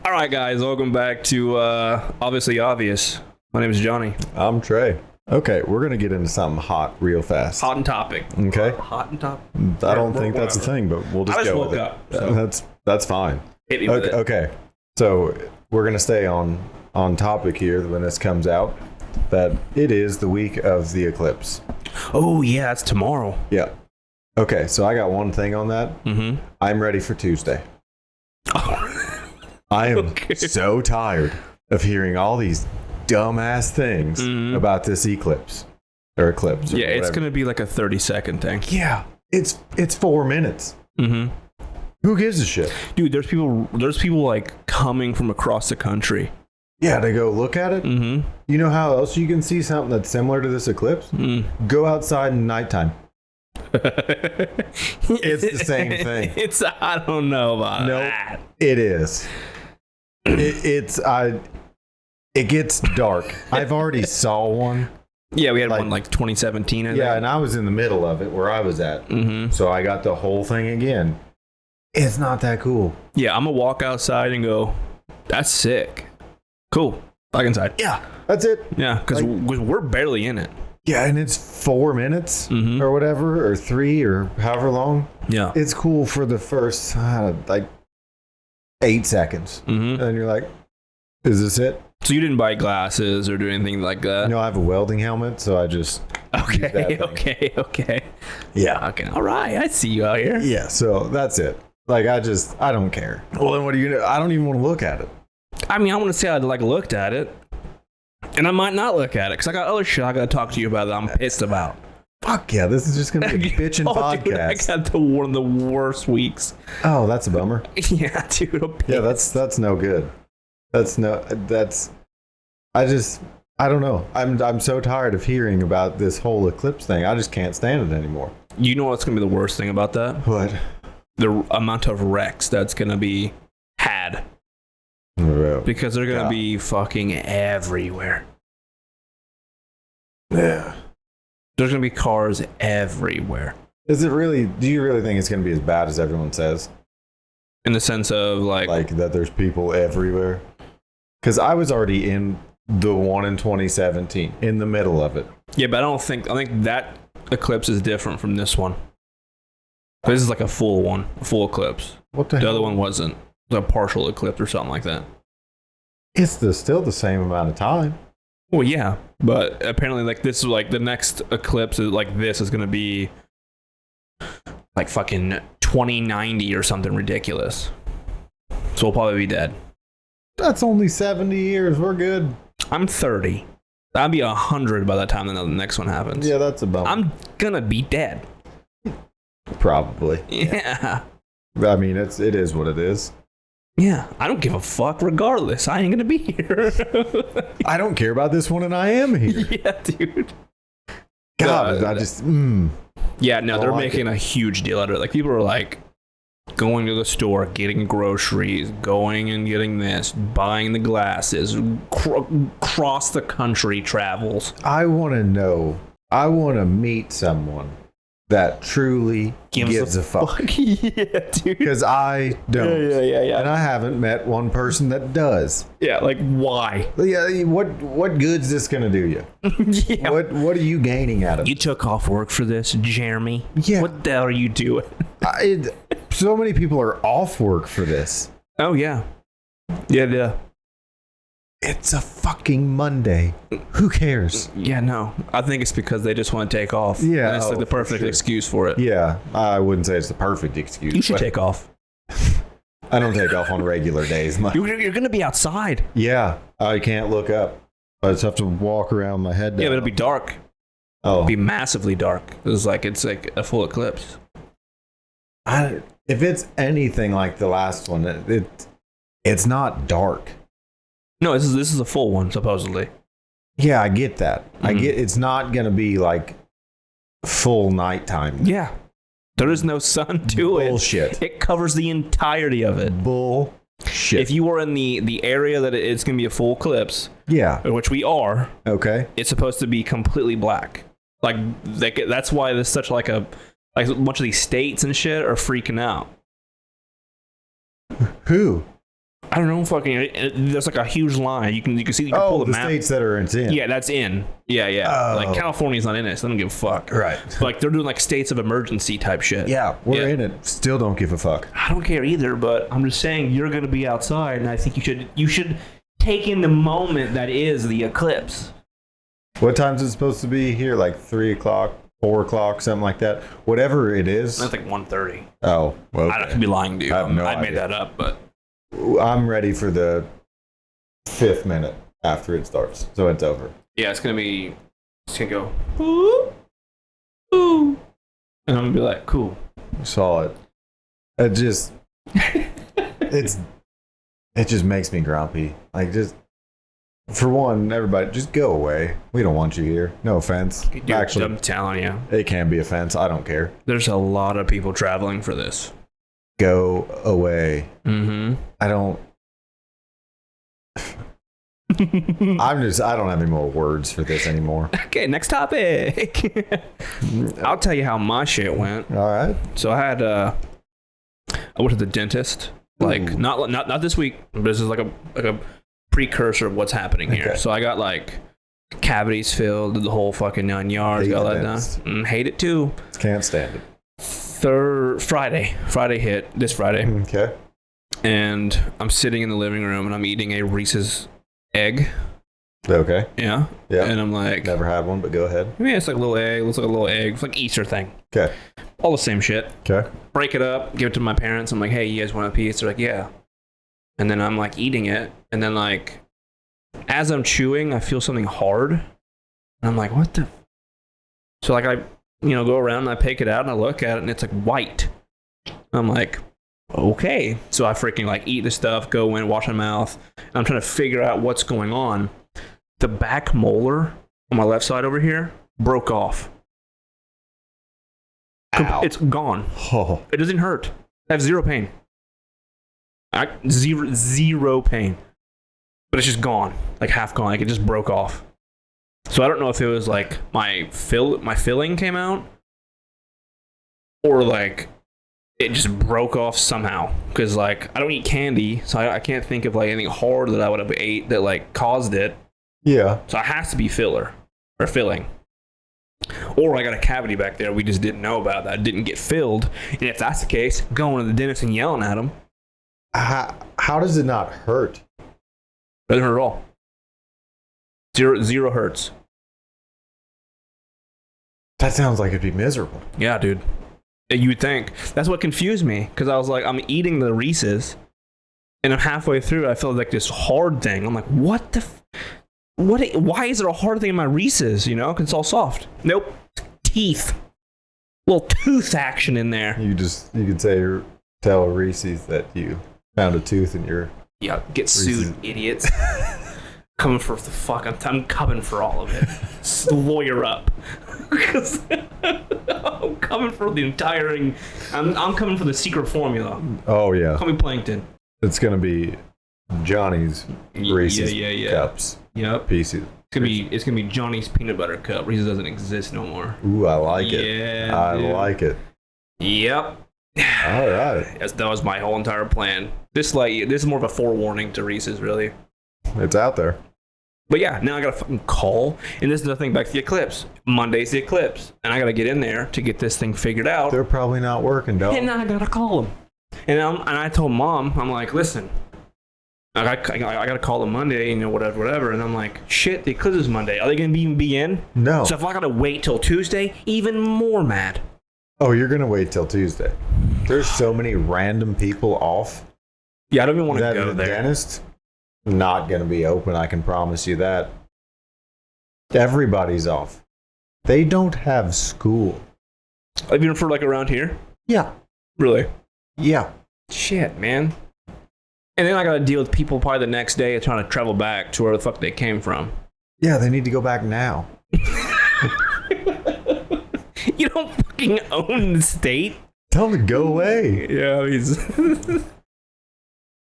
All right, guys, welcome back to Obviously Obvious. My name is Johnny. I'm Trey. Okay, we're going to get into something hot real fast. Hot and topic. Okay? Hot and top. I don't think that's a thing, but we'll just go with it. Up, so. That's fine. Hit me with it. Okay, so we're going to stay on topic here when this comes out, that it is the week of the eclipse. Oh, yeah, it's tomorrow. Yeah. Okay, so I got one thing on that. Mm-hmm. I'm ready for Tuesday. I am so tired of hearing all these dumbass things about this eclipse. Or eclipse. Or it's going to be like a 30-second thing. Yeah, it's 4 minutes. Mm-hmm. Who gives a shit? Dude, there's people like coming from across the country. Yeah, to go look at it. Mm-hmm. You know how else you can see something that's similar to this eclipse? Go outside in nighttime. It's the same thing. I don't know about that. It is. It gets dark. I've already saw one. Yeah, we had one like 2017. I think. And I was in the middle of it where I was at. Mm-hmm. So I got the whole thing again. It's not that cool. Yeah, I'm going to walk outside and go, that's sick. Cool. Back inside. Yeah, that's it. Yeah, because we're barely in it. Yeah, and it's 4 minutes or whatever, or 3 or however long. Yeah. It's cool for the first, 8 seconds. Mm-hmm. And you're like, is this it? So you didn't buy glasses or do anything like that? I have a welding helmet, so I just... Okay. Yeah. Okay. All right. I see you out here. Yeah, so that's it. Like, I don't care. Well, then what are you going to... I don't even want to look at it. I mean, I want to say I looked at it. And I might not look at it because I got other shit I got to talk to you about that I'm pissed about. Fuck yeah, this is just going to be a bitchin' podcast. Dude, I got one of the worst weeks. Oh, that's a bummer. Yeah, dude. Yeah, that's no good. I don't know. I'm so tired of hearing about this whole eclipse thing. I just can't stand it anymore. You know what's going to be the worst thing about that? What? The amount of wrecks that's going to be had. Because they're going to be fucking everywhere. Yeah. There's going to be cars everywhere. Is it really, do you really think it's going to be as bad as everyone says? In the sense of like that there's people everywhere? Because I was already in the one in 2017, in the middle of it. Yeah, but I think that eclipse is different from this one. This is like a full one, a full eclipse. What the hell? The other one wasn't. It was a partial eclipse or something like that. It's still the same amount of time. Well, yeah, but apparently, like this is like the next eclipse is like this is gonna be like fucking 2090 or something ridiculous. So we'll probably be dead. That's only 70 years. We're good. I'm 30. I'll be 100 by the time the next one happens. Yeah, that's a bummer. I'm gonna be dead. Probably. Yeah. I mean, it is what it is. Yeah, I don't give a fuck regardless. I ain't gonna be here. I don't care about this one and I am here. Yeah, dude. God, I just... Yeah, no, they're making a huge deal out of it. Like, people are like going to the store, getting groceries, going and getting this, buying the glasses, cross the country travels. I want to know. I want to meet someone that truly gives a fuck. Yeah, dude. Because I don't. Yeah. And I haven't met one person that does. Yeah, like why? Yeah, what good's this gonna do you? Yeah. What are you gaining out of it? You took off work for this, Jeremy. Yeah. What the hell are you doing? So many people are off work for this. Oh yeah. Yeah. It's a fucking Monday. Who cares? Yeah, no. I think it's because they just want to take off. Yeah. And it's like the perfect excuse for it. Yeah. I wouldn't say it's the perfect excuse. You should take off. I don't take off on regular days. You're going to be outside. Yeah. I can't look up. I just have to walk around my head down. Yeah, but it'll be dark. Oh. It'll be massively dark. It's like a full eclipse. If it's anything like the last one, it's not dark. No, this is a full one, supposedly. Yeah, I get that. I get it's not going to be like full nighttime. Yeah. There is no sun to it. Bullshit. It covers the entirety of it. Bullshit. If you were in the area that it's going to be a full eclipse, yeah, which we are, okay, it's supposed to be completely black. Like that's why there's such like a bunch of these states and shit are freaking out. Who? I don't know, fucking. There's like a huge line. You can see. You can pull the map. States that are in. Yeah, that's in. Yeah. Like California's not in it, so they don't give a fuck. Right. But, like they're doing like states of emergency type shit. Yeah, we're in it. Still don't give a fuck. I don't care either, but I'm just saying you're gonna be outside, and I think you should take in the moment that is the eclipse. What time is it supposed to be here? Like 3 o'clock, 4 o'clock, something like that. Whatever it is. That's like 1:30. Oh, well. I could be lying to you. I have no I made idea. that up, but I'm ready for the 5th minute after it starts, so it's over. yeah, it's gonna go ooh, ooh, and I'm gonna be like, cool. Saw it. It just it just makes me grumpy. Like, just for one, everybody just go away. We don't want you here. No offense. Dude, Actually, I'm telling you, it can be offense. I don't care. there's a lot of people traveling for this. Go away. Mm-hmm. I don't I don't have any more words for this anymore. Okay, next topic. I'll tell you how my shit went. All right. So I had I went to the dentist. Like Ooh. not this week. But this is like a precursor of what's happening here. Okay. So I got like cavities filled, the whole fucking 9 yards. Hate Got the that dentist. done. Hate it too. Can't stand it. Friday hit this Friday, Okay. and I'm sitting in the living room and I'm eating a Reese's egg. Okay. Yeah. Yeah. And I'm like, Never had one, but go ahead. yeah, it's like a little egg. Looks like a little egg. It's like Easter thing. Okay. All the same shit. Okay. Break it up, give it to my parents. I'm like, hey, you guys want a piece? They're like, yeah. And then I'm like eating it, and then like as I'm chewing, I feel something hard, and I'm like, what the? So like I go around and I pick it out and I look at it and it's like white. I'm like, okay. So I freaking like eat the stuff, go in, wash my mouth, and I'm trying to figure out what's going on. The back molar on my left side over here broke off. Ow. It's gone. Oh. It doesn't hurt. I have zero pain. Zero pain. But it's just gone. Like half gone. Like it just broke off. So I don't know if it was like my filling came out, or like it just broke off somehow. Because like I don't eat candy, so I can't think of like anything hard that I would have ate that like caused it. Yeah. So it has to be filling. Or I got a cavity back there we just didn't know about that didn't get filled. And if that's the case, going to the dentist and yelling at him. How does it not hurt? Doesn't hurt at all. Zero hurts. That sounds like it'd be miserable. Yeah, dude. You would think. That's what confused me, because I was like, I'm eating the Reese's, and I'm halfway through, I feel like this hard thing. I'm like, what the? Why is there a hard thing in my Reese's? Because it's all soft. Nope. Teeth. Little tooth action in there. You could tell Reese's that you found a tooth in your. Yeah, get sued, idiots. Coming for the fuck. I'm coming for all of it. Lawyer up. I'm coming for the entire. I'm coming for the secret formula. Oh yeah. Call me Plankton. It's gonna be Johnny's Reese's Yeah. cups Yep. pieces. It's gonna be Johnny's peanut butter cup. Reese's doesn't exist no more. Ooh, I like it. Yeah, I dude. like it. Yep. All right. That was my whole entire plan. This is more of a forewarning to Reese's, really. It's out there. But yeah, now I gotta fucking call, and this is the thing back to the Eclipse. Monday's the Eclipse, and I gotta get in there to get this thing figured out. They're probably not working, dog. And now I gotta call them. And I told Mom, I'm like, listen, I gotta call them Monday, whatever. And I'm like, shit, the Eclipse is Monday. Are they gonna even be in? No. So if I gotta wait till Tuesday, even more mad. Oh, you're gonna wait till Tuesday. There's so many random people off. Yeah, I don't even want to That go there. dentist not gonna be open. I can promise you that. Everybody's off. They don't have school. Even for like around here? Yeah. Really? Yeah. Shit, man. And then I gotta deal with people probably the next day trying to travel back to where the fuck they came from. Yeah, they need to go back now. You don't fucking own the state. Tell them to go away. Yeah, he's.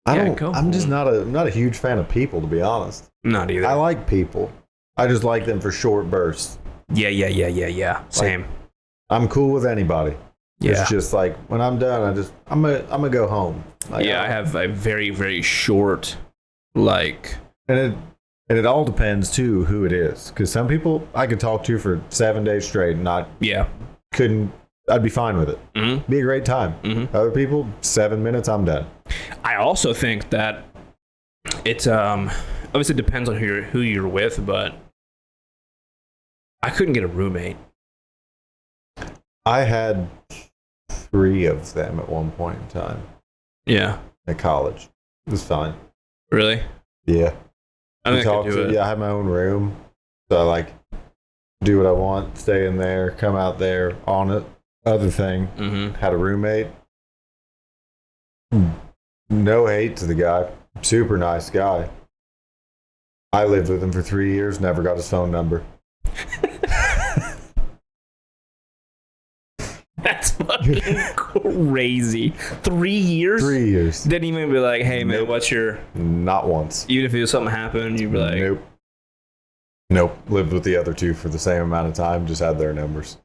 I'm just not a huge fan of people, to be honest. Not either. I like people. I just like them for short bursts. Yeah. Same. I'm cool with anybody. Yeah. It's just like when I'm done, I'm gonna go home. Like, Yeah, I have a very, very short, like, and it all depends too who it is, because some people I could talk to for 7 days straight and I'd be fine with it. Mm-hmm. Be a great time. Mm-hmm. Other people, 7 minutes, I'm done. I also think that it's obviously depends on who you're with, but I couldn't get a roommate. I had 3 of them at one point in time Yeah. at college. It was fine. Really? Yeah. I think I could do it. Yeah, I had my own room, so I like do what I want, stay in there, come out there on it. Other thing, Mm-hmm. had a roommate. No hate to the guy, super nice guy. I lived with him for 3 years, never got his phone number. That's fucking crazy. 3 years? 3 years. Didn't even be like, hey, man, Nope. what's your... Not once. Even if it was something happened, you'd be like... Nope. Lived with the other 2 for the same amount of time, just had their numbers.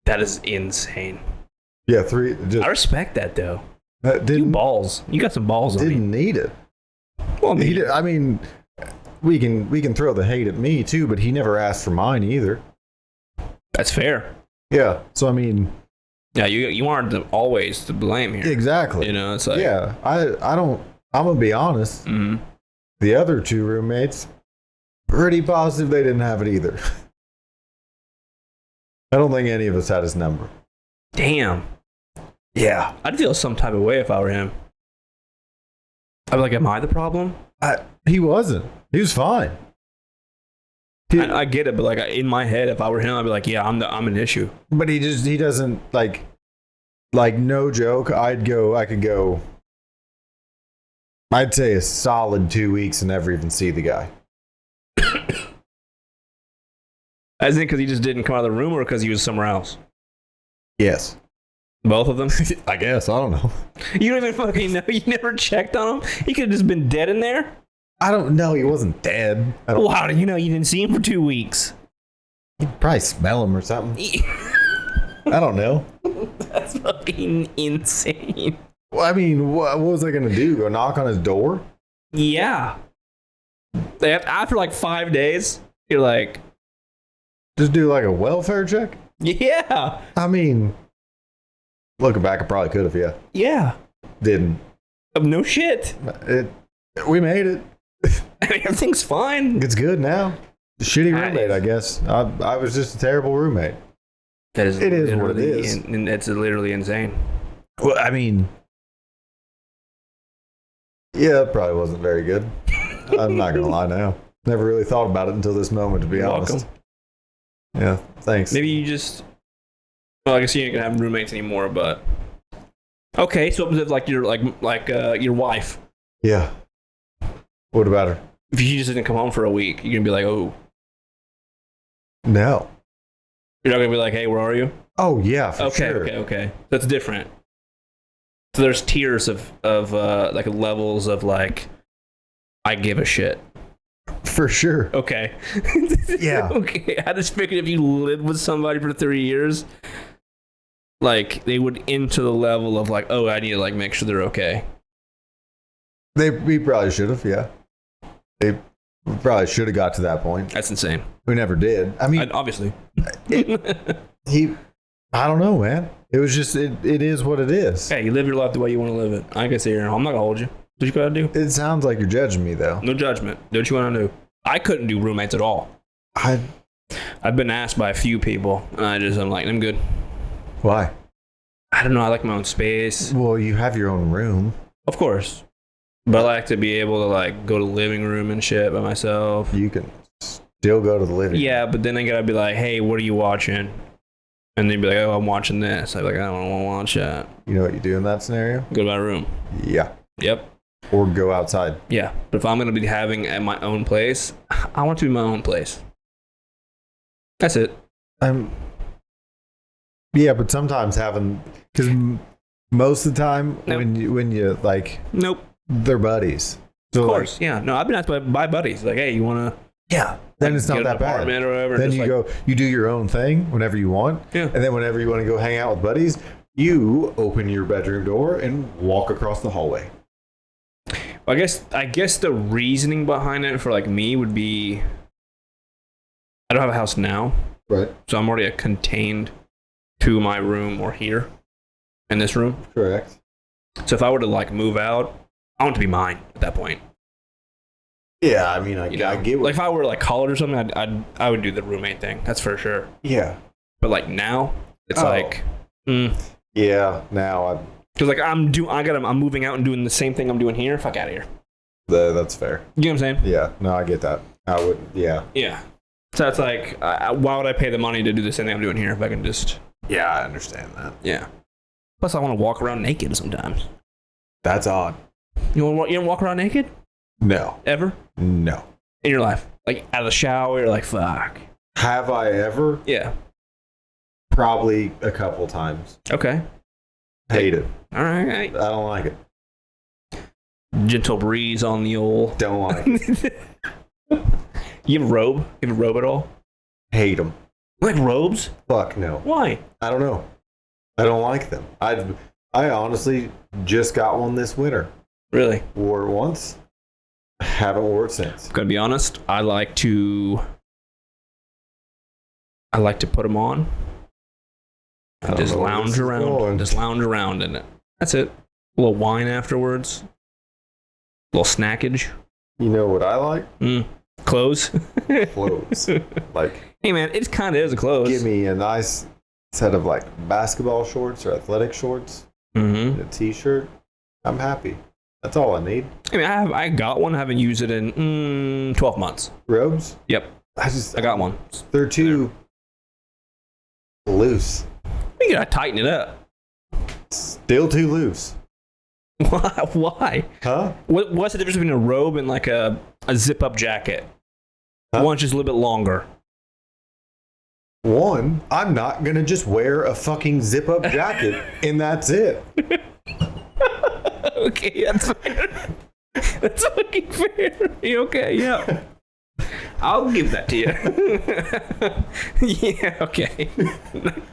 That is insane. Yeah, 3. I respect that, though. You Didn't balls. You got some balls on you. didn't need it. Well, I mean, we can throw the hate at me too, but he never asked for mine either. that's fair. Yeah. So I mean, Yeah, you aren't always to blame here. exactly. You know, it's like... Yeah. I don't. I'm gonna be honest. Mm-hmm. The other 2 roommates, pretty positive they didn't have it either. I don't think any of us had his number. Damn. Yeah. I'd feel some type of way if I were him. I'd be like, am I the problem? He wasn't. He was fine. I get it, but like in my head, if I were him, I'd be like, yeah, I'm an issue. But he doesn't like no joke. I'd say a solid 2 weeks and never even see the guy. As in because he just didn't come out of the room or because he was somewhere else? Yes. Both of them? I guess. I don't know. You don't even fucking know? You never checked on him? He could have just been dead in there? I don't know. He wasn't dead. Well, how do you know you didn't see him for 2 weeks? You'd probably smell him or something. I don't know. That's fucking insane. Well, I mean, what was I going to do? Go knock on his door? Yeah. After like 5 days, you're like, Just do like a welfare check? yeah. I mean, looking back, I probably could have, yeah. Yeah. Didn't. No shit. We made it. I mean, everything's fine. It's good now. Shitty roommate, I guess. I was just a terrible roommate. It is what it is. And it's literally insane. Well, I mean, yeah, it probably wasn't very good. I'm not gonna lie now. Never really thought about it until this moment, to be honest. Welcome. Yeah, thanks. Maybe you just... Well, I guess you ain't gonna have roommates anymore, but... Okay, so what was it like your wife? Yeah. What about her? If she just didn't come home for a week, you're gonna be like, oh. No. You're not gonna be like, hey, where are you? Oh yeah, for sure. Okay. That's different. So there's tiers of like levels of like, I give a shit. For sure. Okay. Yeah. Okay. I just figured if you lived with somebody for 3 years, like they would into the level of like, oh, I need to like make sure they're okay. We probably should have, yeah. We probably should have got to that point. That's insane. We never did. I mean, Obviously. I don't know, man. It was just, it is what it is. Hey, you live your life the way you want to live it. I can sit here. I'm not gonna hold you. What you gotta do? It sounds like you're judging me, though. No judgment. Do what you want to do. I couldn't do roommates at all. I've been asked by a few people, and I'm like, I'm good. Why? I don't know. I like my own space. Well, you have your own room. Of course. But I like to be able to like go to the living room and shit by myself. You can still go to the living room. Yeah, but then I gotta be like, hey, what are you watching? And they'd be like, oh, I'm watching this. I'd be like, I don't want to watch that. You know what you do in that scenario? Go to my room. Yeah. Yep. Or go outside. Yeah. But if I'm gonna be having at my own place, I want it to be my own place. That's it. Yeah, but sometimes because most of the time Nope. when you like, Nope. they're buddies. So Of course. Yeah. No, I've been asked by buddies. Like, hey, you wanna then it's not get an that bad. apartment or whatever? Then just you like, you do your own thing whenever you want. Yeah. And then whenever you want to go hang out with buddies, You open your bedroom door and walk across the hallway. I guess the reasoning behind it for like me would be I don't have a house now. Right. So I'm already contained to my room or here in this room. Correct. So if I were to like move out, I want it to be mine at that point. Yeah, I mean, I get what... Like if I were like college or something, I would do the roommate thing. That's for sure. Yeah. But like now, it's yeah, now because like I'm moving out and doing the same thing I'm doing here. Fuck out of here. That's fair. You know what I'm saying? Yeah. No, I get that. I would. Yeah. Yeah. So it's like, why would I pay the money to do the same thing I'm doing here if I can just? Yeah, I understand that. Yeah. Plus, I want to walk around naked sometimes. That's odd. You don't walk around naked? No. Ever? No. In your life, like out of the shower, you're like, fuck. Have I ever? Yeah. Probably a couple times. Okay. Hate it. All right. I don't like it. Gentle breeze on the old. Don't like it. You have a robe? You have a robe at all? Hate them. Like robes? Fuck no. Why? I don't know. I don't like them. I honestly just got one this winter. Really? Wore it once. Haven't worn it since. Gotta be honest. I like to put them on. And just lounge around. Just lounge around in it. That's it. A little wine afterwards. A little snackage. You know what I like? Clothes. Clothes. Like, hey man, it kind of is a clothes. Give me a nice set of like basketball shorts or athletic shorts. And a t-shirt. I'm happy. That's all I need. I mean, I got one. I haven't used it in 12 months. Robes? Yep. I got one. They're too loose. You gotta tighten it up. Still too loose. Why? Huh? What's the difference between a robe and like a zip-up jacket? Huh? One's just a little bit longer. One, I'm not gonna just wear a fucking zip-up jacket and that's it. Okay, that's fair. That's fucking fair. You okay? Yeah. I'll give that to you. Yeah, okay.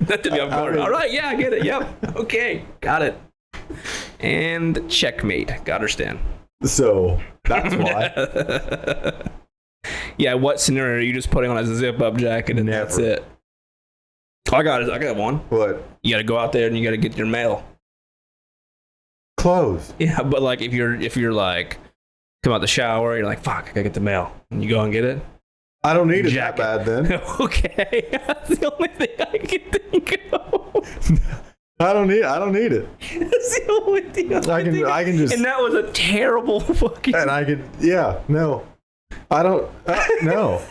That took me off guard. All right, yeah, I get it. Yep. Okay, got it. And checkmate. Got understand. So that's why. Yeah, what scenario are you just putting on a zip-up jacket and Never. that's it? I got one. What? You gotta go out there and you gotta get your mail. Clothes. Yeah, but like if you're like come out the shower, you're like, fuck, I gotta get the mail. And you go and get it. I don't need it that bad then. Okay. That's the only thing I can think of. I don't need it. That's the only thing I can just. And that was a terrible fucking. And I could. Yeah. No. I don't. No.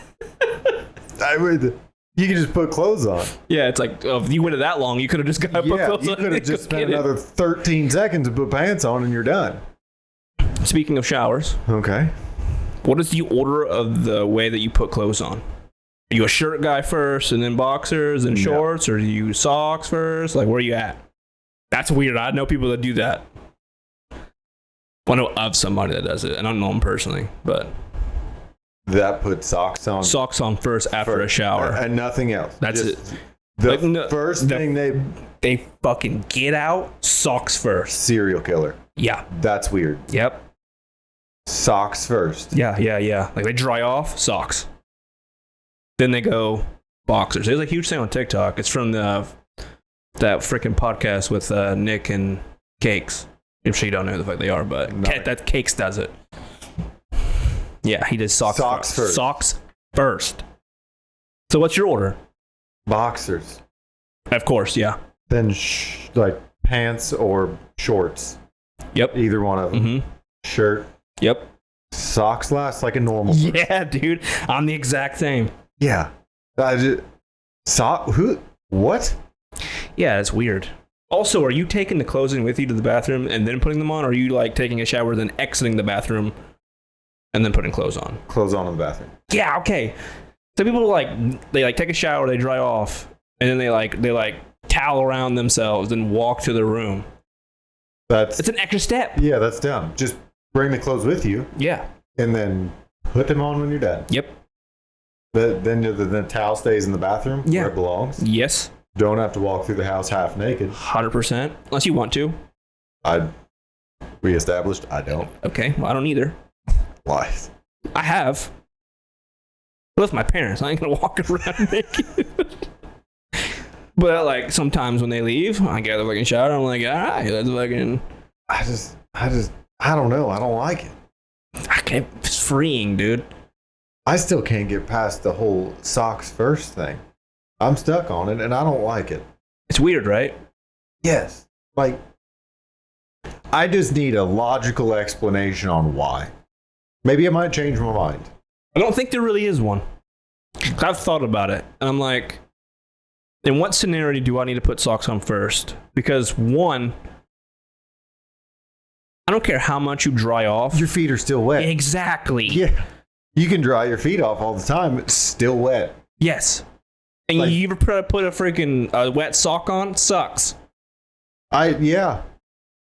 I would. You can just put clothes on. Yeah, it's like if you waited that long, you could have just got put clothes on. You could have just spent another 13 seconds to put pants on, and you're done. Speaking of showers, okay. What is the order of the way that you put clothes on? Are you a shirt guy first, and then boxers and shorts, or do you use socks first? Like, where are you at? That's weird. I know people that do that. I know of somebody that does it. I don't know them personally, but that put socks on. Socks on first after a shower, and nothing else. That's just it. The first thing they fucking get out, socks first. Serial killer. Yeah, that's weird. Yep. Socks first. Yeah. Like they dry off, socks. Then they go boxers. There's a huge thing on TikTok. It's from that freaking podcast with Nick and Cakes. I'm sure you don't know who the fuck they are, but that Cakes does it. Yeah, he does socks first. Socks first. So what's your order? Boxers. Of course, yeah. Then like pants or shorts. Yep. Either one of them. Mm-hmm. Shirt. Yep. Socks last like a normal person. Yeah, dude. I'm the exact same. Yeah. What? Yeah, it's weird. Also, are you taking the clothes in with you to the bathroom and then putting them on? Or are you like taking a shower, then exiting the bathroom and then putting clothes on? Clothes on in the bathroom. Yeah, okay. So people they take a shower, they dry off, and then they towel around themselves and walk to their room. It's an extra step. Yeah, that's dumb. Just bring the clothes with you. Yeah. And then put them on when you're done. Yep. But then the towel stays in the bathroom where it belongs. Yes. Don't have to walk through the house half naked. 100%. Unless you want to. We established I don't. Okay, well, I don't either. Why? I have. I live with my parents. I ain't gonna walk around naked. But like sometimes when they leave, I get a fucking shower. I'm like, all right, let's fucking. I don't know. I don't like it. It's freeing, dude. I still can't get past the whole socks first thing. I'm stuck on it, and I don't like it. It's weird, right? Yes. Like, I just need a logical explanation on why. Maybe I might change my mind. I don't think there really is one. I've thought about it, and I'm like, in what scenario do I need to put socks on first? Because one, I don't care how much you dry off. Your feet are still wet. Exactly. Yeah. You can dry your feet off all the time. It's still wet. Yes. And Like, you ever put a freaking wet sock on? Sucks. Yeah.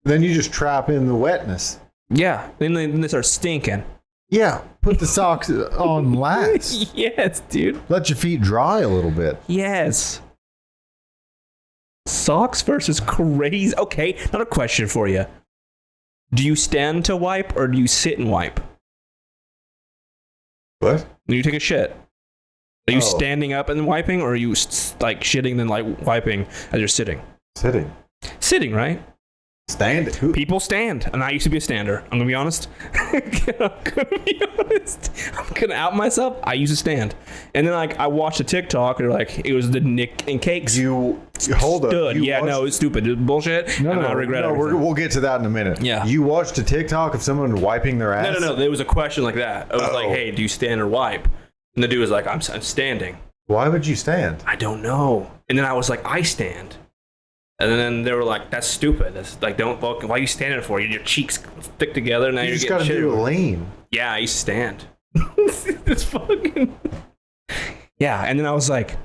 Then you just trap in the wetness. Yeah. Then they start stinking. Yeah. Put the socks on last. Yes, dude. Let your feet dry a little bit. Yes. Socks versus crazy. Okay, another question for you. Do you stand to wipe or do you sit and wipe? What? When you take a shit, are you Oh. standing up and wiping, or are you like shitting then like wiping as you're sitting? Sitting. Sitting, right? Stand. People stand, and I used to be a stander. I'm gonna be honest. I'm gonna out myself. I used to stand, and then like I watched a TikTok, and like it was the Nick and Cakes. You hold up. Stood. You Yeah, watched- no, it's stupid. It's bullshit. No, and no, I regret no. everything. We'll get to that in a minute. Yeah. You watched a TikTok of someone wiping their ass? No. There was a question like that. I was like, Oh. hey, do you stand or wipe? And the dude was like, I'm standing. Why would you stand? I don't know. And then I was like, I stand. And then they were like, that's stupid. That's like, don't fucking, why are you standing for? Your cheeks stick together. Now You you're just getting got to shit. do a lean. Yeah, I used to stand. It's fucking. Yeah, and then I was like,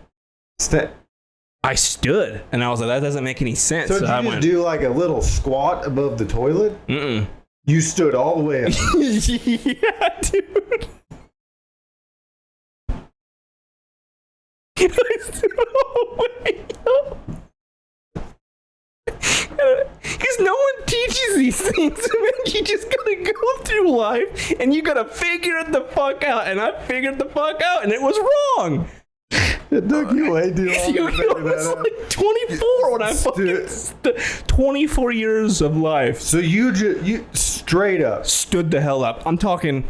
I stood. And I was like, that doesn't make any sense. So did I you went, just do like a little squat above the toilet? mm-mm. You stood all the way up. Yeah, dude. I stood all the way up. Because no one teaches these things, man. You just gotta go through life and you gotta figure it the fuck out. And I figured the fuck out, and it was wrong. It took you way too long You to figure I was that out. like 24 when I fucking 24 years of life. So you straight up. Stood the hell up. I'm talking.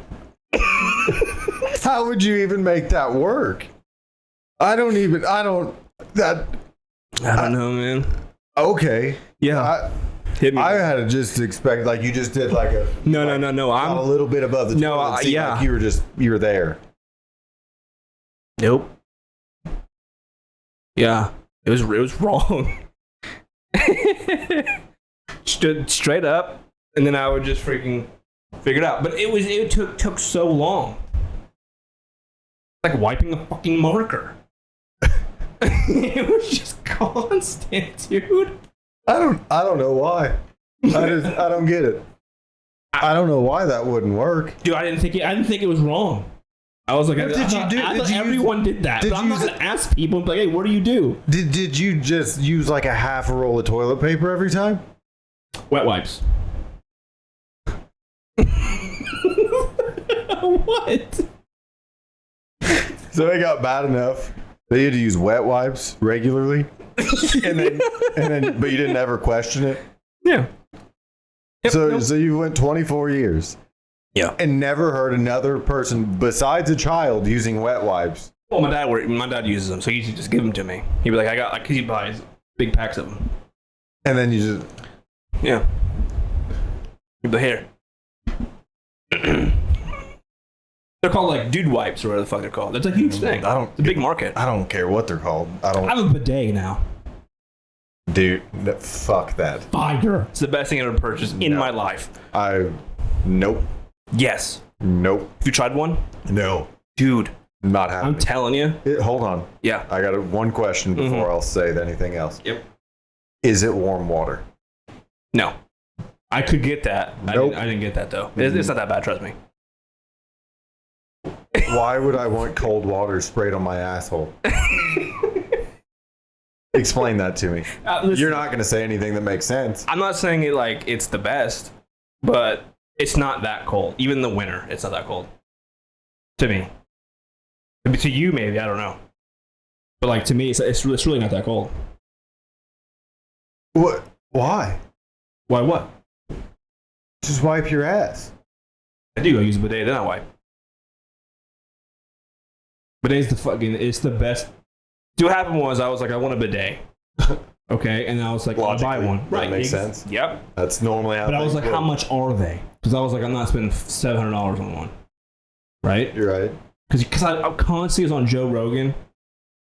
How would you even make that work? I don't know, man. Okay. Yeah. Hit me. I had to just expect, like, you just did like a No. got a I'm little bit above the No, toilet. Seemed yeah. like you were there. Nope. Yeah, it was wrong. Stood straight up, and then I would just freaking figure it out. But it took so long. Like wiping a fucking marker. It was just constant, dude. I don't know why. I don't get it. I don't know why that wouldn't work. Dude, I didn't think it was wrong. I was like, What did you do? I Did thought you use- everyone did that. did But I'm you not use- gonna ask people. Like, hey, what do you do? Did you just use like a half a roll of toilet paper every time? Wet wipes. What? So it got bad enough that you had to use wet wipes regularly, and then but you didn't ever question it. Yeah. Yep, So nope. so you went 24 years. Yeah. And never heard another person besides a child using wet wipes. Well, my dad uses them, so he used to just give them to me. He'd be like, I got, like, he buys big packs of them. And then you just Yeah. He'd be like, here. They're called like dude wipes or whatever the fuck they're called. That's a huge thing. It's a big market. I don't care what they're called. I I have a bidet now. Dude, fuck that. Fire. It's the best thing I've ever purchased in No. my life. Nope. Yes. Nope. Have you tried one? No. Dude, Not I'm happening. telling you. Hold on. Yeah. I got one question before I'll say anything else. Yep. Is it warm water? No. I could get that. Nope. I didn't get that, though. It's not that bad, trust me. Why would I want cold water sprayed on my asshole? Explain that to me. Listen, You're not going to say anything that makes sense. I'm not saying it like it's the best, but it's not that cold. Even in the winter, it's not that cold. To me. To you, maybe, I don't know. But like to me, it's really not that cold. What? Why? Why what? Just wipe your ass. I do. I use a bidet, then I wipe. Bidet's it's the best. See, what happened was I was like, I want a bidet. Okay, and I was like, I'll buy one. That makes sense. Yep. That's normally how. But I was like, how much are they? Because I was like, I'm not spending $700 on one. Right? You're right. Because I constantly was on Joe Rogan,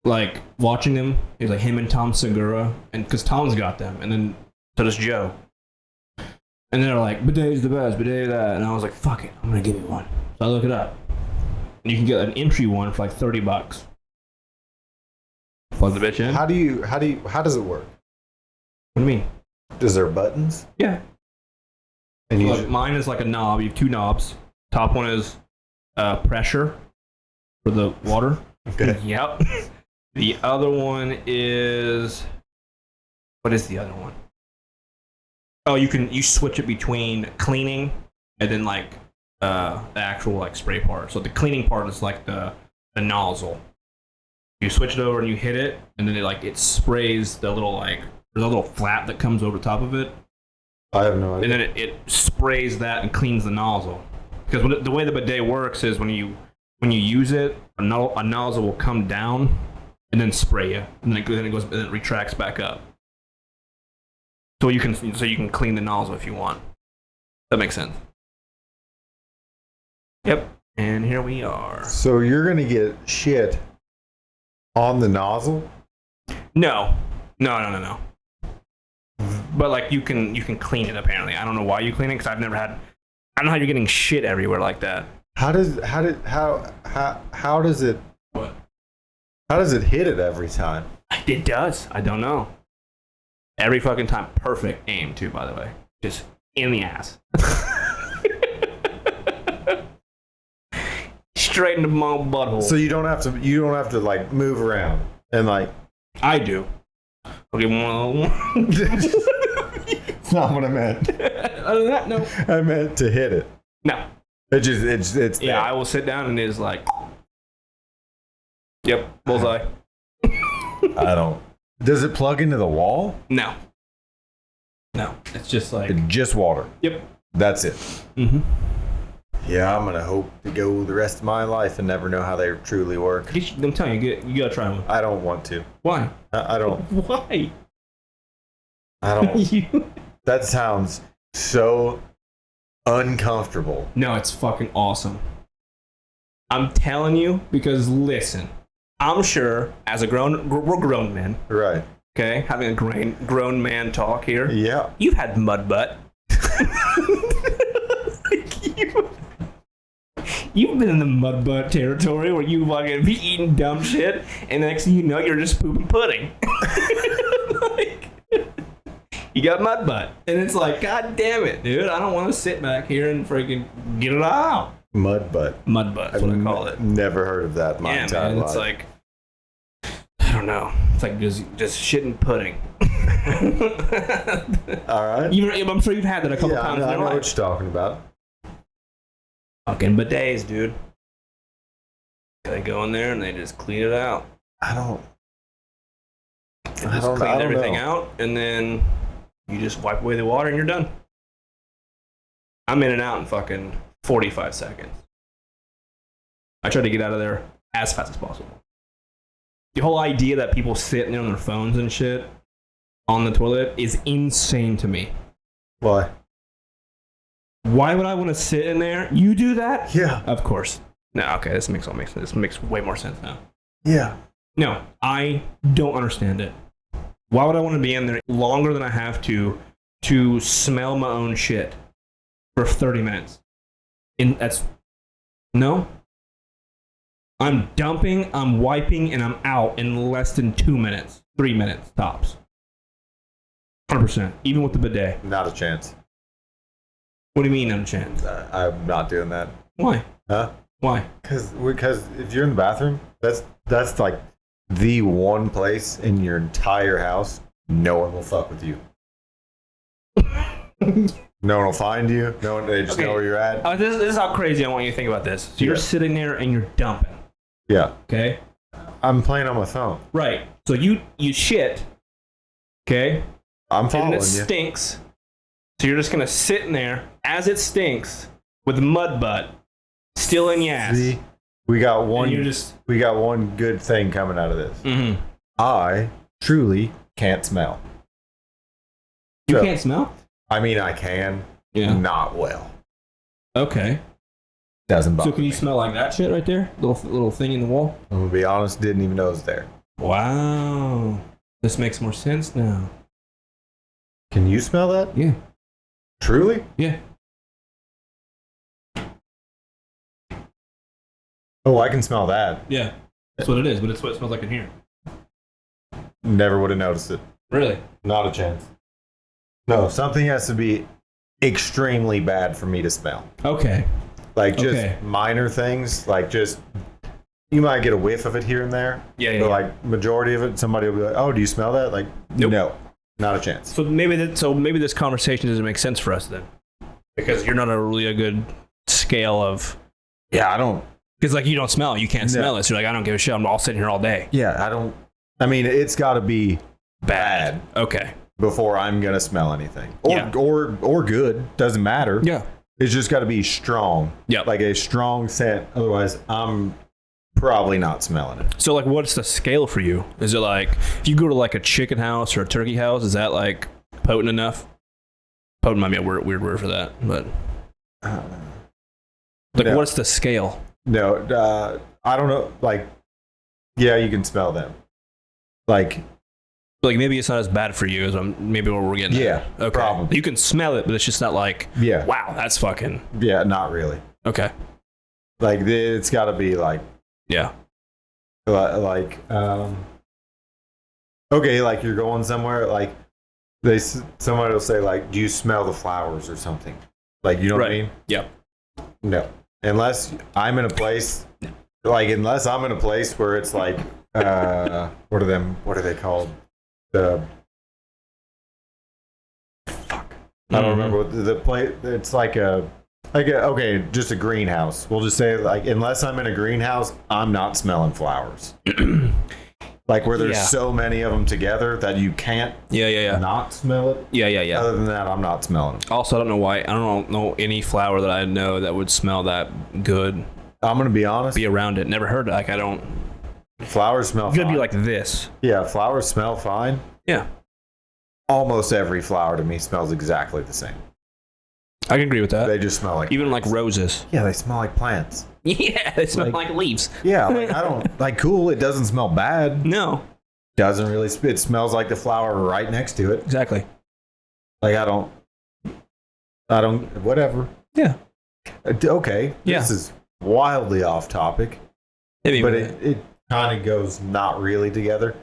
like watching him. It was like him and Tom Segura, and because Tom's got them, and then so does Joe. And they're like, bidet's the best, bidet that, and I was like, fuck it, I'm gonna give it one. So I look it up. And you can get an entry one for like $30. Plug the bitch in. How does it work? What do you mean? Is there buttons? Yeah. And you Look, mine is like a knob. You have two knobs. Top one is pressure for the water. okay. Yep. The other one is, what is the other one? Oh, you switch it between cleaning and then like the actual like spray part. So the cleaning part is like the nozzle. You switch it over and you hit it, and then it sprays the little there's a little flap that comes over top of it. I have no idea. And then it sprays that and cleans the nozzle. Because the way the bidet works is when you use it, a nozzle will come down and then spray you, and then it goes and it retracts back up. So you can clean the nozzle if you want. That makes sense. Yep. And here we are. So you're gonna get shit on the nozzle? No. But like you can clean it apparently. I don't know why you clean it because I don't know how you're getting shit everywhere like that. How does it What? How does it hit it every time? It does. I don't know. Every fucking time. Perfect aim too, by the way. Just in the ass. Straight into my butthole. So you don't have to like move around and like. I do. Okay, one. It's not what I meant. Other than that, no. I meant to hit it. No. It's Yeah, I will sit down and it's like. Yep, bullseye. I don't. Does it plug into the wall? No. It's just like. It's just water. Yep. That's it. Mm-hmm. Yeah, I'm gonna hope to go the rest of my life and never know how they truly work. I'm telling you, you gotta try one. I don't want to. Why? I don't. Why? I don't. That sounds so uncomfortable. No, it's fucking awesome. I'm telling you because listen, I'm sure as we're grown men, Right. okay, having a grown man talk here. Yeah. You've had mud butt. You've been in the mud butt territory where you fucking be eating dumb shit, and next thing you know, you're just pooping pudding. Like, you got mud butt, and it's like, God damn it, dude! I don't want to sit back here and freaking get it out. Mud butt. Mud butt. That's what I call it. Never heard of that in my entire life. It's like, I don't know. It's like just shitting pudding. All right. I'm sure you've had that a couple times in I your know life. what you're talking about. Fucking bidets, dude. They go in there and they just clean it out. I don't Clean everything know. out, and then you just wipe away the water and you're done. I'm in and out in fucking 45 seconds. I try to get out of there as fast as possible. The whole idea that people sit there on their phones and shit on the toilet is insane to me. Why? Why would I want to sit in there? You do that? Yeah. Of course. No, okay, this makes sense. This makes way more sense now. Yeah. No, I don't understand it. Why would I want to be in there longer than I have to smell my own shit for 30 minutes? No. I'm dumping, I'm wiping, and I'm out in less than 2 minutes. 3 minutes, tops. 100%. Even with the bidet. Not a chance. What do you mean, no chance? I'm not doing that. Why? Huh? Why? Because if you're in the bathroom, that's like the one place in your entire house no one will fuck with you. No one will find you. No one, they just know where you're at. This is how crazy I want you to think about this. So you're sitting there and you're dumping. Yeah. Okay. I'm playing on my phone. Right. So you shit. Okay. I'm following and it you. Stinks. So you're just gonna sit in there as it stinks with mud butt still in your ass. See, we got one. And we got one good thing coming out of this. Mm-hmm. I truly can't smell. You can't smell? I mean, I can. Yeah. Not well. Okay. Doesn't bother So can you me. smell like that shit right there? Little thing in the wall? I'm gonna be honest. Didn't even know it was there. Wow. This makes more sense now. Can you smell that? Yeah. Truly? Yeah. Oh, I can smell that. Yeah. That's what it is, but it's what it smells like in here. Never would have noticed it. Really? Not a chance. No, something has to be extremely bad for me to smell. Okay. Like just minor things, like just you might get a whiff of it here and there. Yeah. But like majority of it, somebody will be like, "Oh, do you smell that?" Like, nope. No, not a chance. So maybe this conversation doesn't make sense for us then, because you're not a good scale of. Yeah, I don't. Because like you don't smell it, you can't smell it. So you're like, I don't give a shit. I'm all sitting here all day. Yeah, I don't. I mean, it's got to be bad Okay. before I'm gonna smell anything, or good. Doesn't matter. Yeah. It's just got to be strong. Yeah. Like a strong scent. Otherwise, I'm probably not smelling it. So like, what's the scale for you? Is it like if you go to like a chicken house or a turkey house, is that like potent enough? Potent might be a weird word for that, but like, no. What's the scale? No, I don't know. Like, yeah, you can smell them. Like maybe it's not as bad for you as maybe what we're getting. Yeah, at. Okay. probably. You can smell it, but it's just not like, yeah, wow, that's fucking. Yeah, not really. Okay. Like it's got to be like, yeah, like okay, like you're going somewhere, like somebody will say like, do you smell the flowers or something? Like, you know what I mean? Yep. No, unless I'm in a place, where it's like, what are they called? I don't remember what the place. It's okay, just a greenhouse. We'll just say like, unless I'm in a greenhouse, I'm not smelling flowers. Like where there's so many of them together that you can't not smell it. Yeah. Other than that, I'm not smelling them. Also, I don't know why. I don't know any flower that I know that would smell that good. I'm gonna be honest. Be around it. Never heard it. Like I don't. Flowers smell fine. It's gonna be like this. Yeah, flowers smell fine. Yeah. Almost every flower to me smells exactly the same. I can agree with that. They just smell like even like roses. Yeah, they smell like plants. Yeah, they smell like leaves. Yeah, like I don't like cool. It doesn't smell bad. No. Doesn't really. It smells like the flower right next to it. Exactly. Like I don't. Whatever. Yeah. Okay. Yeah. This is wildly off topic, but it kind of goes not really together.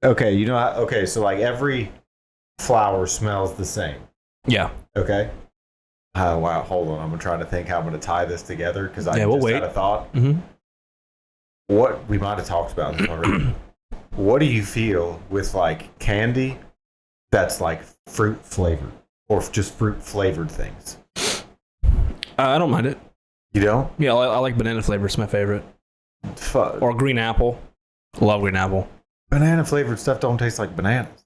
Okay, you know how, okay, so like every flower smells the same. Yeah. Okay. Wow, hold on. I'm trying to think how I'm going to tie this together because I we'll just wait. had a thought. Mm-hmm. What we might have talked about this already. What do you feel with like candy that's like fruit flavored or just fruit flavored things? I don't mind it. You don't? Yeah, I like banana flavor. It's my favorite. Or green apple. Love green apple. Banana flavored stuff don't taste like bananas.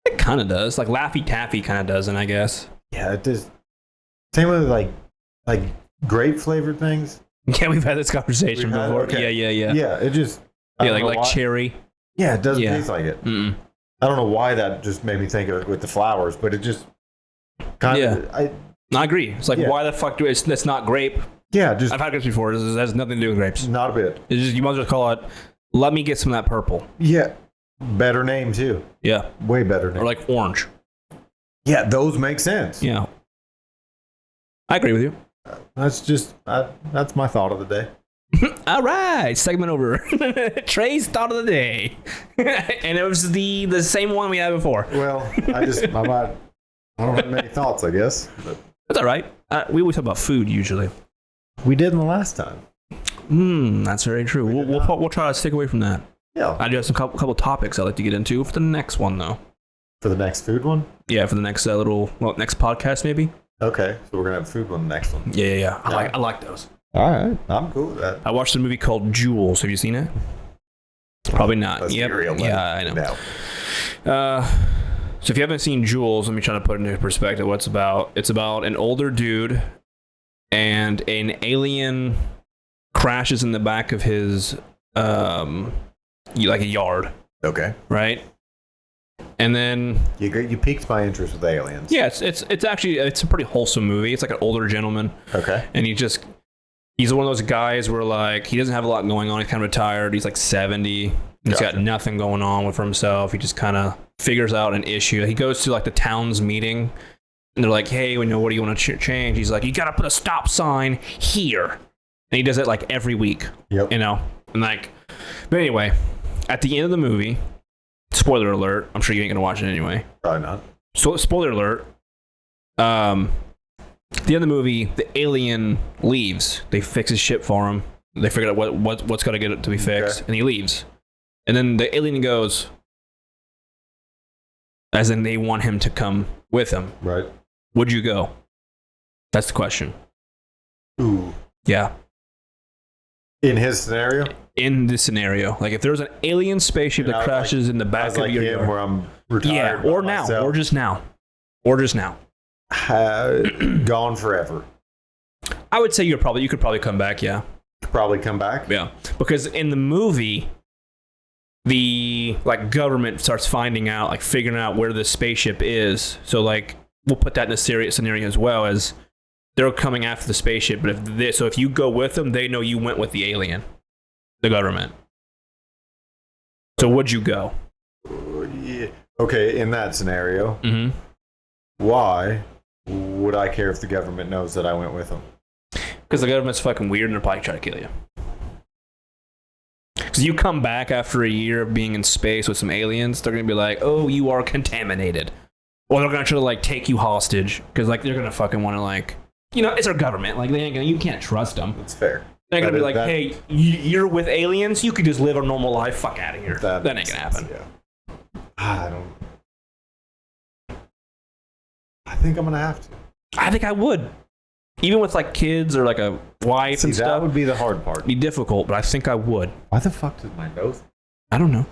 It kind of does. Like Laffy Taffy kind of doesn't, I guess. Yeah, it does. Same with like grape flavored things. Yeah, we've had this conversation before. Okay. Yeah. Yeah, it just. Yeah, like cherry. Yeah, it doesn't taste like it. Mm-mm. I don't know why that just made me think of it with the flowers, but it just kind of. I agree. It's like, why the fuck do it's not grape? Yeah, just. I've had grapes before. It has nothing to do with grapes. Not a bit. It's just, you might as well call it, let me get some of that purple. Yeah. Better name, too. Yeah. Way better name. Or like orange. Yeah, those make sense. Yeah. I agree with you. That's just, that's my thought of the day. All right. Segment over. Trey's thought of the day. And it was the same one we had before. Well, I don't have many thoughts, I guess. But That's all right. We always talk about food usually. we did in the last time. That's very true. We'll try to stick away from that. Yeah. I do have some couple topics I'd like to get into for the next one, though. For the next food one? Yeah, for the next next podcast, maybe. Okay, so we're gonna have food one next one. Yeah. I like those. All right, I'm cool with that. I watched a movie called Jules. Have you seen it? Probably not. Let's be real, yeah, I know. No. So if you haven't seen Jules, let me try to put it into perspective. What's about? It's about an older dude, and an alien crashes in the back of his like a yard. Okay. Right. And then you piqued my interest with aliens. Yeah, it's actually a pretty wholesome movie. It's like an older gentleman. Okay. And he's one of those guys where like he doesn't have a lot going on. He's kind of retired. He's like 70. He's got nothing going on for himself. He just kind of figures out an issue. He goes to like the town's meeting, and they're like, "Hey, what do you want to change?" He's like, "You got to put a stop sign here." And he does it like every week. Yep. And like, but anyway, at the end of the movie, spoiler alert. I'm sure you ain't gonna watch it anyway. Probably not. So spoiler alert. At the end of the movie, the alien leaves. They fix his ship for him. They figure out what's got to get it to be fixed, and he leaves. And then the alien goes, as in they want him to come with them. Right. Would you go? That's the question. Ooh. Yeah. In his scenario? In this scenario. Like if there was an alien spaceship that crashes in the back of your yard. Where I'm retired. Yeah, or now. Myself. Or just now. Or just now. Gone forever. I would say you could probably come back, yeah. Probably come back? Yeah. Because in the movie, the like government starts finding out, like figuring out where this spaceship is. So like we'll put that in a serious scenario as well, as they're coming after the spaceship. But if you go with them, they know you went with the alien, the government. So would you go? Yeah. Okay, in that scenario, why would I care if the government knows that I went with them? Because the government's fucking weird and they're probably trying to kill you. Because you come back after a year of being in space with some aliens, they're going to be like, oh, you are contaminated. Or they're going to try to like take you hostage. Because like they're going to fucking want to like, it's our government. Like they ain't gonna, you can't trust them. That's fair. They're going to be like, hey, you're with aliens, you could just live a normal life. Fuck out of here. That ain't going to happen. Yeah. I think I'm going to have to. I think I would. Even with like kids or like a wife and stuff. That would be the hard part. It'd be difficult, but I think I would. Why the fuck did my nose? I don't know.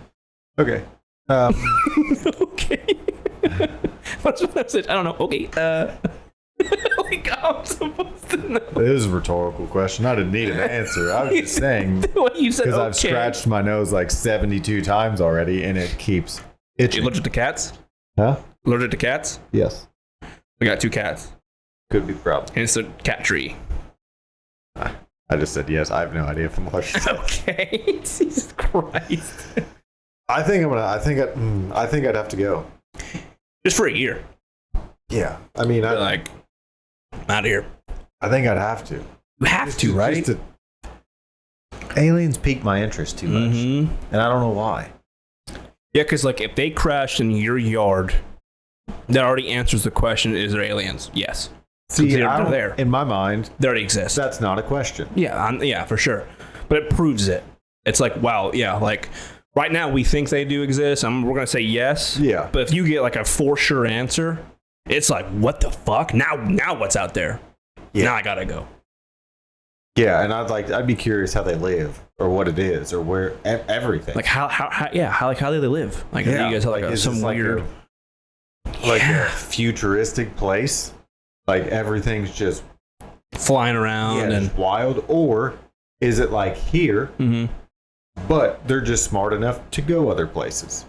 Okay. Okay. What's the message? I don't know. Okay. Like I'm supposed to know. It is a rhetorical question. I didn't need an answer. I was just saying. What you said? Because I've scratched my nose like 72 times already, and it keeps itching. You allergic to cats? Huh? Allergic to cats? Yes. We got 2 cats. Could be the problem. And it's a cat tree. I just said yes. I have no idea if I'm allergic. Okay. Jesus Christ. I think I'd have to go. Just for a year. Yeah. I mean, like, out of here. I think I'd have to. You have to, right? Aliens pique my interest too much, and I don't know why. Yeah, because like if they crashed in your yard, that already answers the question: is there aliens? Yes. See, they're there. In my mind, they already exist. That's not a question. Yeah, for sure. But it proves it. It's like, wow, yeah, like right now we think they do exist. We're gonna say yes. Yeah. But if you get like a for sure answer, it's like, what the fuck? Now what's out there? Yeah. Now I gotta go. Yeah, and I'd be curious how they live, or what it is, or where everything. Like how do they live? Like you guys have like some weird, a futuristic place. Like everything's just flying around and wild, or is it like here, but they're just smart enough to go other places?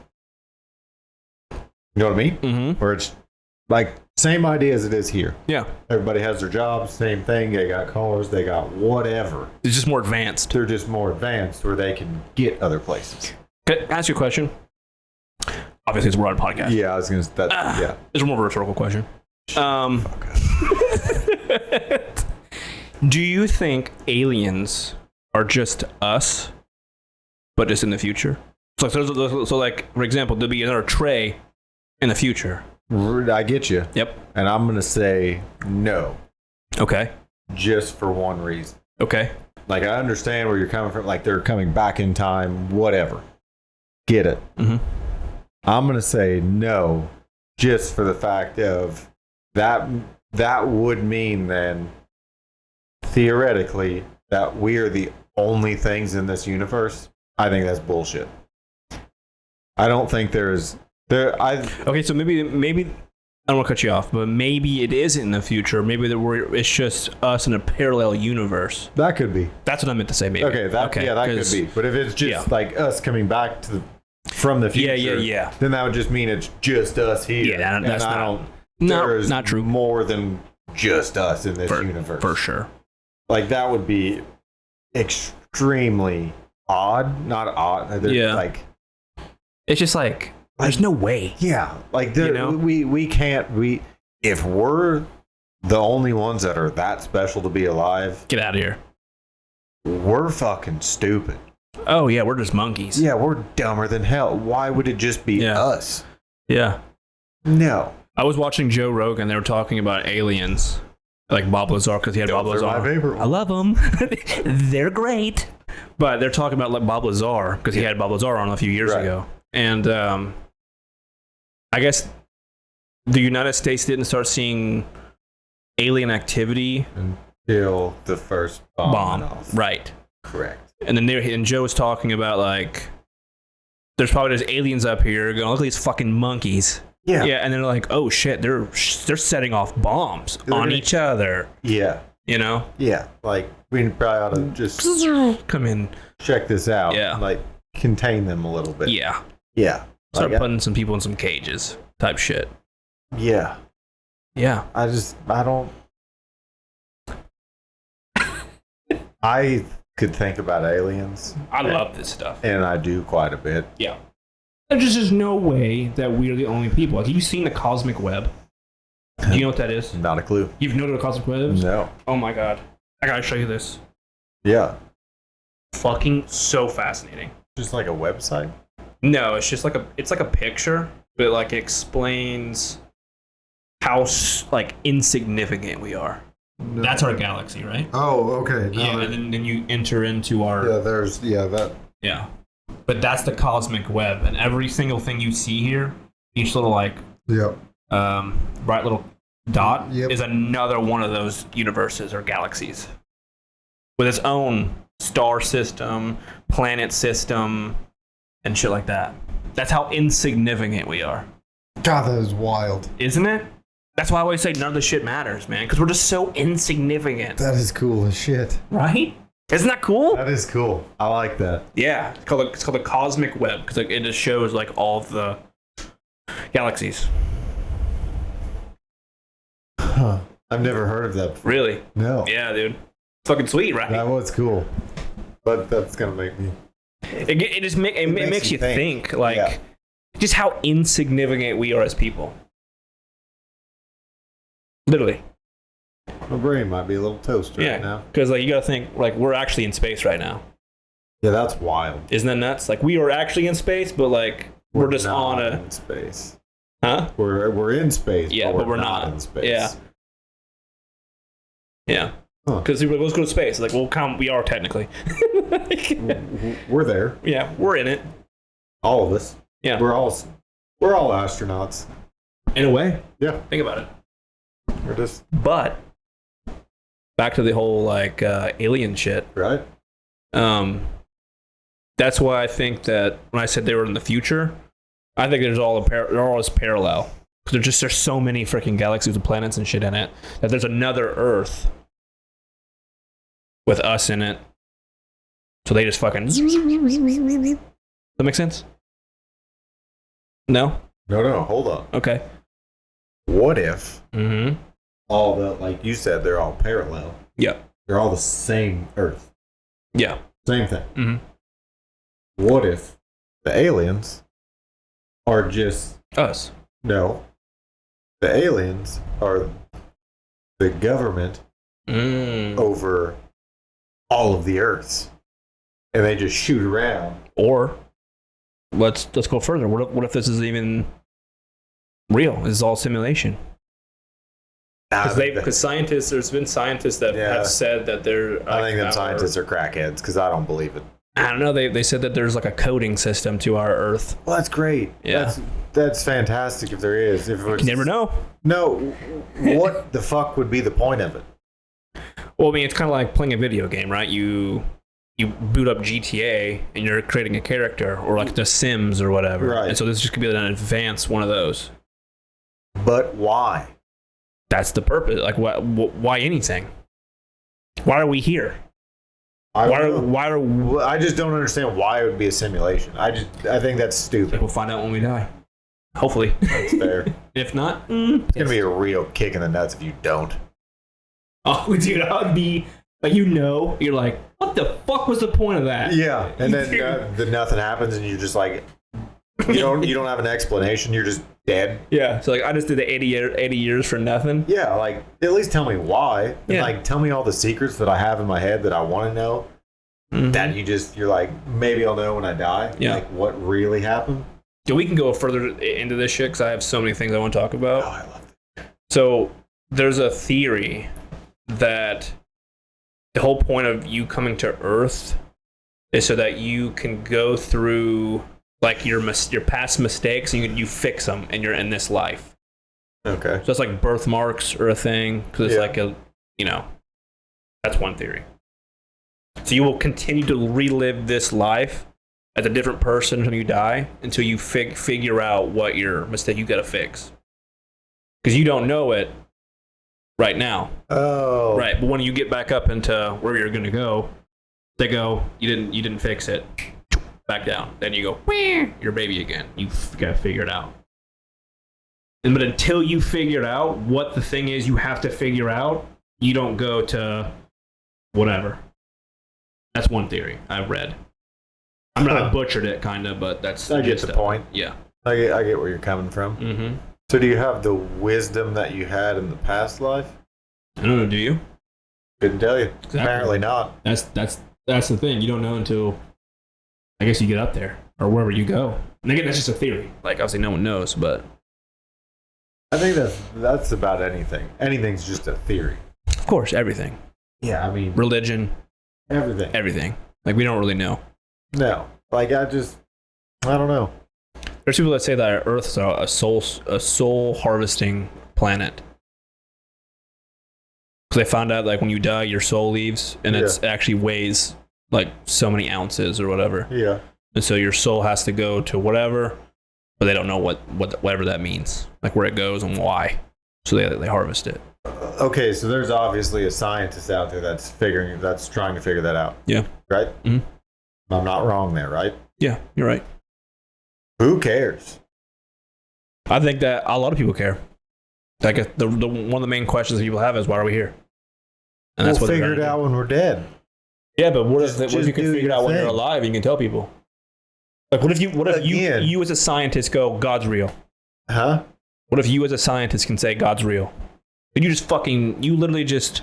You know what I mean? Where it's like same idea as it is here. Yeah, everybody has their jobs, same thing. They got cars, they got whatever. It's just more advanced. They're just more advanced, where they can get other places. Can I ask you a question? Obviously, it's a broad podcast. Yeah, I was gonna. Yeah, it's more of a rhetorical question. Do you think aliens are just us, but just in the future? So like, for example, there'll be another Trey in the future. I get you. Yep. And I'm going to say no. Okay. Just for one reason. Okay. Like, I understand where you're coming from. Like, they're coming back in time, whatever. Get it. Mm-hmm. I'm going to say no, just for the fact of that would mean then, theoretically, that we are the only things in this universe. I think that's bullshit. I don't think Okay, so maybe I don't want to cut you off, but maybe it is in the future. Maybe it's just us in a parallel universe. That could be. That's what I meant to say. Maybe. Okay, that could be. But if it's just like us coming back from the future, then that would just mean it's just us here. Yeah, that's not true. More than just us in this universe, for sure. Like, that would be extremely odd. Not odd. Like, it's just like. There's no way. Yeah, like we can't. If we're the only ones that are that special to be alive, get out of here. We're fucking stupid. Oh yeah, we're just monkeys. Yeah, we're dumber than hell. Why would it just be us? Yeah. No. I was watching Joe Rogan. They were talking about aliens, like Bob Lazar, because he had Bob Lazar. My favorite one. I love them. They're great. But they're talking about like Bob Lazar because he had Bob Lazar on a few years ago, and I guess the United States didn't start seeing alien activity until the first bomb. Right. Correct. And then Joe was talking about like, there's probably just aliens up here going, look at these fucking monkeys. Yeah. Yeah. And they're like, oh shit, they're setting off bombs on each other. Yeah. You know? Yeah. Like, we probably ought to just come in, check this out. Yeah. Like, contain them a little bit. Yeah. Yeah. Start putting some people in some cages type shit. Yeah. Yeah. I don't. I could think about aliens. I love this stuff. And I do quite a bit. Yeah. There's just no way that we're the only people. Like, have you seen the cosmic web? Do you know what that is? Not a clue. You've noted the cosmic web is? No. Oh my god. I gotta show you this. Yeah. Fucking so fascinating. Just like a website? No, it's just like a picture, but like it explains how like insignificant we are. No. That's our galaxy, right? Oh, okay. Yeah, and then you enter into our. Yeah, Yeah, but that's the cosmic web, and every single thing you see here, each little like. Yep. Bright little dot is another one of those universes or galaxies with its own star system, planet system. And shit like that. That's how insignificant we are. God, that is wild. Isn't it? That's why I always say none of this shit matters, man. Because we're just so insignificant. That is cool as shit. Right? Isn't that cool? That is cool. I like that. Yeah. It's called the cosmic web. Because it just shows like all of the galaxies. Huh. I've never heard of that before. Really? No. Yeah, dude. Fucking sweet, right? That was cool. But that's going to make me... It just makes you think like just how insignificant we are as people. Literally. My brain might be a little toast right now. Because like you gotta think like we're actually in space right now. Yeah, that's wild. Isn't that nuts? Like we are actually in space, but like we're just on in space. Huh? We're in space. Yeah, but we're not in space. Yeah. Yeah. Because let's go to space. Like, we are technically. We're there. Yeah, we're in it. All of us. Yeah. We're all astronauts. In a way. Yeah. Think about it. We're just. But back to the whole like alien shit. Right. That's why I think that when I said they were in the future, I think they're all as parallel. Because there's so many freaking galaxies and planets and shit in it that there's another Earth with us in it. So they just fucking... Does that make sense? No? No, hold on. Okay. What if Mm-hmm. all the, like you said, they're all parallel. Yeah. They're all the same Earth. Yeah. Same thing. Mm-hmm. What if the aliens are just... Us. No. The aliens are the government over all of the Earths. And they just shoot around. Or let's go further. What if this is even real? This is all simulation. Because scientists, there's been scientists that have said that they're. I think them scientists are crackheads because I don't believe it. I don't know. They said that there's like a coding system to our Earth. Well, that's great. Yeah, that's fantastic. If there is, if you never know. No, what the fuck would be the point of it? Well, I mean, it's kind of like playing a video game, right? You boot up GTA and you're creating a character, or like The Sims or whatever. Right. And so this just could be an advanced one of those. But why? That's the purpose. Like, why anything? Why are we here? I just don't understand why it would be a simulation. I think that's stupid. We'll find out when we die. Hopefully. That's fair. If not, it's going to be a real kick in the nuts if you don't. Oh, dude, I would be like, you're like, what the fuck was the point of that? Yeah, and then nothing happens, and you're just like, you don't have an explanation. You're just dead. Yeah. So like, I just did the 80 years for nothing. Yeah, like at least tell me why. Yeah. And like tell me all the secrets that I have in my head that I want to know. Mm-hmm. That you're like, maybe I'll know when I die. Yeah. Like what really happened. Yeah, we can go further into this shit because I have so many things I want to talk about. Oh, I love it. So there's a theory that the whole point of you coming to Earth is so that you can go through like your past mistakes and you fix them and you're in this life. Okay. So it's like birthmarks or a thing because it's like that's one theory. So you will continue to relive this life as a different person until you die, until you figure out what your mistake you got to fix. Because you don't know it right now. Oh. Right, but when you get back up into where you're going to go, they go, you didn't fix it. Back down. Then you go, you're a baby again. You've got to figure it out. But until you figure out what the thing is you have to figure out, you don't go to whatever. That's one theory I've read. I butchered it, kind of, but that's... I get the point. Yeah. I get where you're coming from. Mm-hmm. So do you have the wisdom that you had in the past life? I don't know, do you? Couldn't tell you. Exactly. Apparently not. That's the thing. You don't know until, I guess, you get up there, or wherever you go. And again, that's just a theory. Like, obviously no one knows, but... I think that's about anything. Anything's just a theory. Of course, everything. Yeah, I mean... Religion. Everything. Like, we don't really know. No. Like, I don't know. There's people that say that Earth's a soul harvesting planet. Because they found out, like, when you die, your soul leaves, and it actually weighs, like, so many ounces or whatever. Yeah. And so your soul has to go to whatever, but they don't know whatever that means. Like, where it goes and why. So they harvest it. Okay, so there's obviously a scientist out there that's trying to figure that out. Yeah. Right? Mm-hmm. I'm not wrong there, right? Yeah, you're right. Who cares? I think that a lot of people care. Like the one of the main questions that people have is, why are we here? And we'll figure it out when we're dead. Yeah, but what if you can figure it out when you're alive and you can tell people? Like, what if you as a scientist go, God's real? Huh? What if you as a scientist can say God's real? And you literally just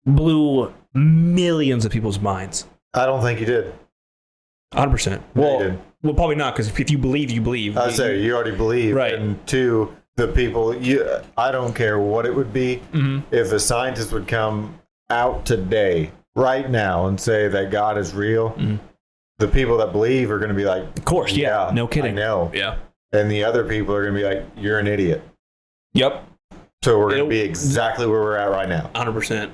blew millions of people's minds. I don't think you did. 100%. Well, probably not, because if you believe, you believe. I say you already believe. Right. And two, the people, I don't care what it would be. Mm-hmm. If a scientist would come out today, right now, and say that God is real, mm-hmm. the people that believe are going to be like, of course, yeah. No kidding. I know. Yeah. And the other people are going to be like, you're an idiot. Yep. So we're going to be exactly where we're at right now. 100%.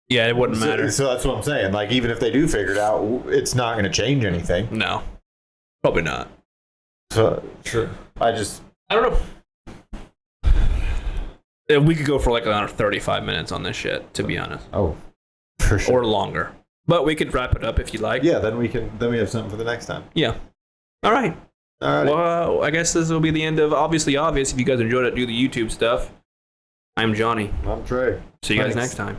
Yeah, it wouldn't matter. So that's what I'm saying. Like, even if they do figure it out, it's not going to change anything. No. Probably not. So, sure. I don't know. We could go for like another 35 minutes on this shit, to be honest. Oh, for sure. Or longer. But we could wrap it up if you like. Yeah, then we have something for the next time. Yeah. All right. Well, I guess this will be the end of Obviously Obvious. If you guys enjoyed it, do the YouTube stuff. I'm Johnny. I'm Trey. See you guys next time.